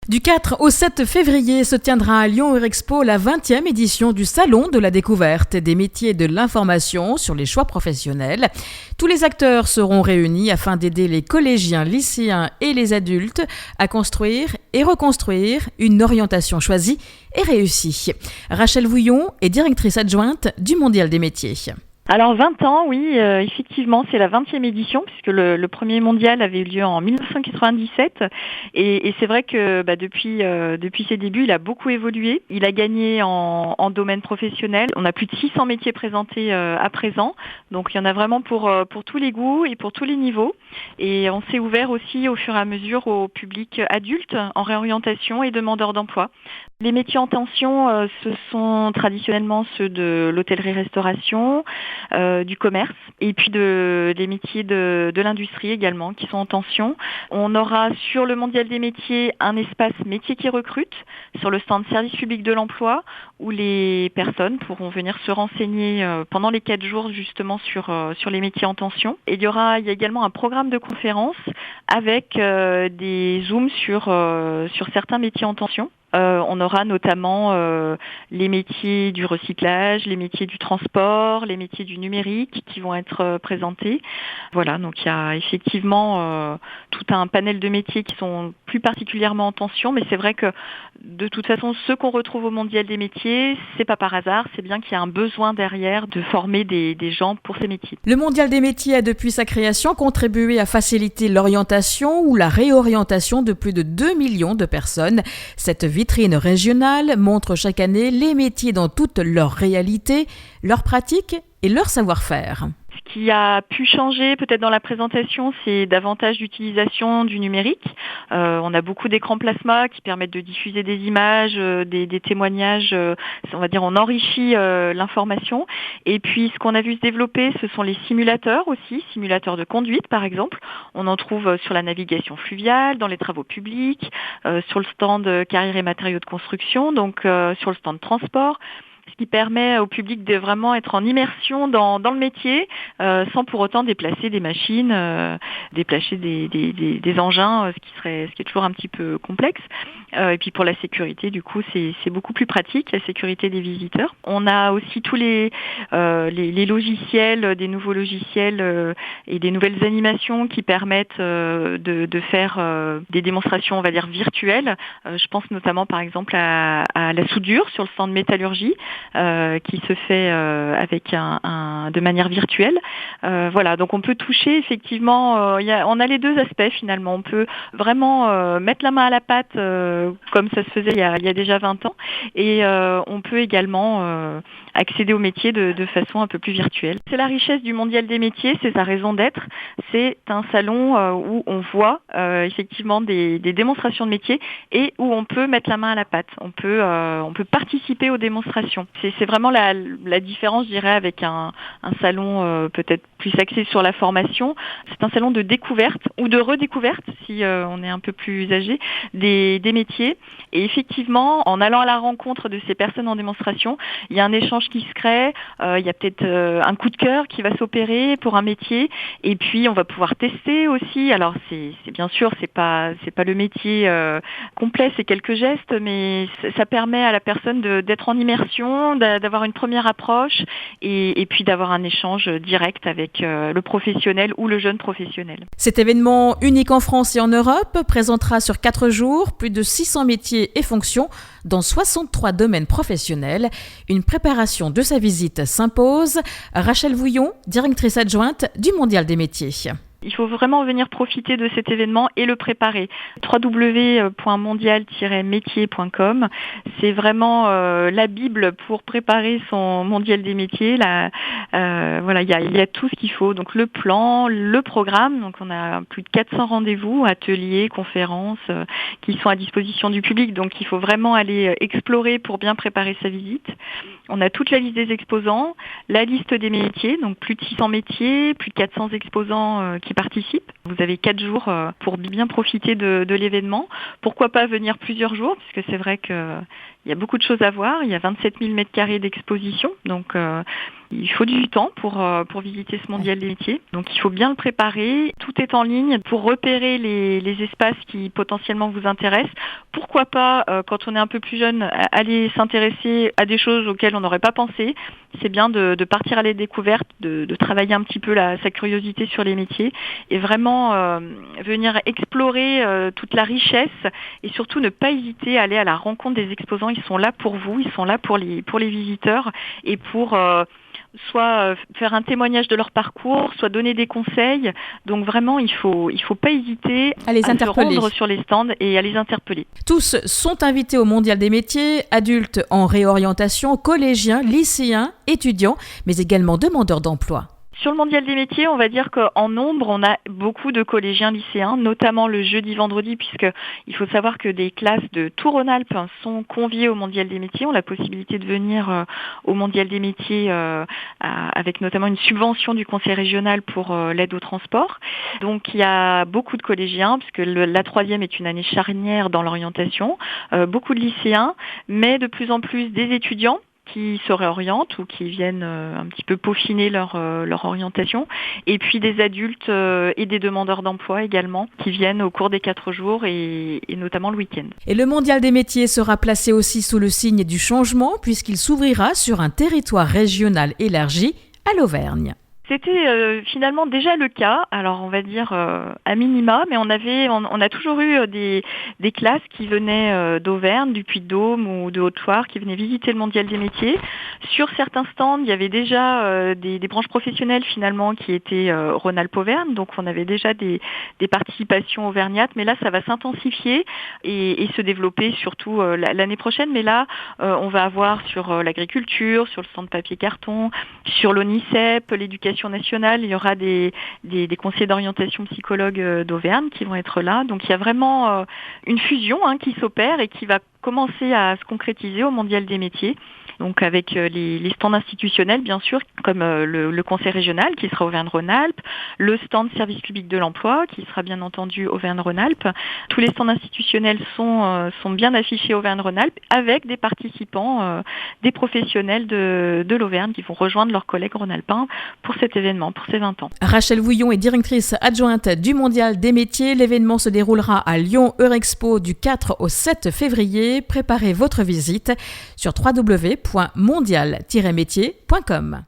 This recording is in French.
Du 4 au 7 février se tiendra à Lyon Eurexpo la 20e édition du Salon de la découverte des métiers de l'information sur les choix professionnels. Tous les acteurs seront réunis afin d'aider les collégiens, lycéens et les adultes à construire et reconstruire une orientation choisie et réussie. Rachel Vouillon est directrice adjointe du Mondial des métiers. Alors 20 ans, oui, effectivement, c'est la 20e édition puisque le premier mondial avait eu lieu en 1997 et c'est vrai que depuis ses débuts, il a beaucoup évolué. Il a gagné en domaine professionnel. On a plus de 600 métiers présentés à présent, donc il y en a vraiment pour tous les goûts et pour tous les niveaux. Et on s'est ouvert aussi au fur et à mesure au public adulte en réorientation et demandeurs d'emploi. Les métiers en tension, ce sont traditionnellement ceux de l'hôtellerie-restauration, du commerce et puis des métiers de l'industrie également qui sont en tension. On aura sur le Mondial des métiers un espace métiers qui recrutent sur le stand service public de l'emploi où les personnes pourront venir se renseigner pendant les 4 jours justement sur les métiers en tension. Et il y a également un programme de conférences avec des zooms sur certains métiers en tension. On aura notamment les métiers du recyclage, les métiers du transport, les métiers du numérique qui vont être présentés. Voilà, donc il y a effectivement tout un panel de métiers qui sont plus particulièrement en tension, mais c'est vrai que de toute façon, ceux qu'on retrouve au Mondial des métiers, c'est pas par hasard, c'est bien qu'il y a un besoin derrière de former des gens pour ces métiers. Le Mondial des métiers a depuis sa création contribué à faciliter l'orientation ou la réorientation de plus de 2 millions de personnes. Cette vitrine régionale montre chaque année les métiers dans toute leur réalité, leurs pratiques et leur savoir-faire. Ce qui a pu changer peut-être dans la présentation, c'est davantage d'utilisation du numérique. On a beaucoup d'écrans plasma qui permettent de diffuser des images, des témoignages. On va dire on enrichit l'information. Et puis ce qu'on a vu se développer, ce sont les simulateurs aussi, simulateurs de conduite par exemple. On en trouve sur la navigation fluviale, dans les travaux publics, sur le stand carrière et matériaux de construction, donc sur le stand transport. Ce qui permet au public de vraiment être en immersion dans le métier sans pour autant déplacer des machines, déplacer des engins, ce qui est toujours un petit peu complexe. Et puis pour la sécurité, du coup, c'est beaucoup plus pratique, la sécurité des visiteurs. On a aussi tous les logiciels, des nouveaux logiciels et des nouvelles animations qui permettent de faire des démonstrations, on va dire, virtuelles. Je pense notamment par exemple à la soudure sur le stand de métallurgie. Qui se fait avec de manière virtuelle. Voilà, donc on peut toucher effectivement, on a les deux aspects finalement. On peut vraiment mettre la main à la pâte comme ça se faisait il y a déjà 20 ans et on peut également accéder au métier de façon un peu plus virtuelle. C'est la richesse du Mondial des métiers, c'est sa raison d'être. C'est un salon où on voit effectivement des démonstrations de métiers et où on peut mettre la main à la pâte. On peut participer aux démonstrations. C'est vraiment la différence, je dirais, avec un salon peut-être plus axé sur la formation. C'est un salon de découverte ou de redécouverte, si on est un peu plus âgé, des métiers. Et effectivement, en allant à la rencontre de ces personnes en démonstration, il y a un échange qui se crée, il y a peut-être un coup de cœur qui va s'opérer pour un métier, et puis on va pouvoir tester aussi. Alors c'est bien sûr, c'est pas le métier complet, c'est quelques gestes, mais ça permet à la personne d'être en immersion, d'avoir une première approche et puis d'avoir un échange direct avec le professionnel ou le jeune professionnel. Cet événement unique en France et en Europe présentera sur 4 jours plus de 600 métiers et fonctions dans 63 domaines professionnels. Une préparation de sa visite s'impose. Rachel Vouillon, directrice adjointe du Mondial des métiers. Il faut vraiment venir profiter de cet événement et le préparer. www.mondial-métier.com, c'est vraiment la Bible pour préparer son Mondial des métiers. Voilà, il y a tout ce qu'il faut. Donc le plan, le programme. Donc on a plus de 400 rendez-vous, ateliers, conférences qui sont à disposition du public. Donc il faut vraiment aller explorer pour bien préparer sa visite. On a toute la liste des exposants, la liste des métiers, donc plus de 600 métiers, plus de 400 exposants qui participent. Vous avez 4 jours pour bien profiter de l'événement. Pourquoi pas venir plusieurs jours, puisque c'est vrai qu'il y a beaucoup de choses à voir. Il y a 27 000 m² d'exposition, donc il faut du temps pour visiter ce mondial des métiers. Donc il faut bien le préparer. Tout est en ligne pour repérer les espaces qui potentiellement vous intéressent. Pourquoi pas, quand on est un peu plus jeune, aller s'intéresser à des choses auxquelles on n'aurait pas pensé. C'est bien de partir à la découverte, de travailler un petit peu sa curiosité sur les métiers et vraiment venir explorer toute la richesse et surtout ne pas hésiter à aller à la rencontre des exposants. Ils sont là pour vous, ils sont là pour les visiteurs et pour soit faire un témoignage de leur parcours, soit donner des conseils. Donc vraiment, il faut pas hésiter à se rendre sur les stands et à les interpeller. Tous sont invités au Mondial des métiers, adultes en réorientation, collégiens, lycéens, étudiants, mais également demandeurs d'emploi. Sur le Mondial des métiers, on va dire qu'en nombre, on a beaucoup de collégiens lycéens, notamment le jeudi, vendredi, puisqu'il faut savoir que des classes de tout Rhône-Alpes sont conviées au Mondial des métiers, ont la possibilité de venir au Mondial des métiers avec notamment une subvention du conseil régional pour l'aide au transport. Donc il y a beaucoup de collégiens, puisque la troisième est une année charnière dans l'orientation, beaucoup de lycéens, mais de plus en plus des étudiants qui se réorientent ou qui viennent un petit peu peaufiner leur orientation, et puis des adultes et des demandeurs d'emploi également qui viennent au cours des 4 jours et notamment le week-end. Et le Mondial des métiers sera placé aussi sous le signe du changement puisqu'il s'ouvrira sur un territoire régional élargi à l'Auvergne. C'était finalement déjà le cas, alors on va dire à minima, mais on a toujours eu des classes qui venaient d'Auvergne, du Puy-de-Dôme ou de Haute-Loire, qui venaient visiter le Mondial des métiers. Sur certains stands, il y avait déjà des branches professionnelles finalement qui étaient Rhône-Alpes-Auvergne, donc on avait déjà des participations auvergnates, mais là ça va s'intensifier et se développer surtout l'année prochaine. Mais là, on va avoir sur l'agriculture, sur le stand papier-carton, sur l'ONICEP, l'éducation nationale, il y aura des conseillers d'orientation psychologues d'Auvergne qui vont être là. Donc il y a vraiment une fusion qui s'opère et qui va commencer à se concrétiser au Mondial des métiers. Donc avec les stands institutionnels, bien sûr, comme le conseil régional qui sera Auvergne-Rhône-Alpes, le stand service public de l'emploi qui sera bien entendu Auvergne-Rhône-Alpes. Tous les stands institutionnels sont bien affichés Auvergne-Rhône-Alpes avec des participants, des professionnels de l'Auvergne qui vont rejoindre leurs collègues rhône-alpins pour cet événement, pour ces 20 ans. Rachel Vouillon est directrice adjointe du Mondial des métiers. L'événement se déroulera à Lyon Eurexpo du 4 au 7 février. Préparez votre visite sur www.mondial-métier.com.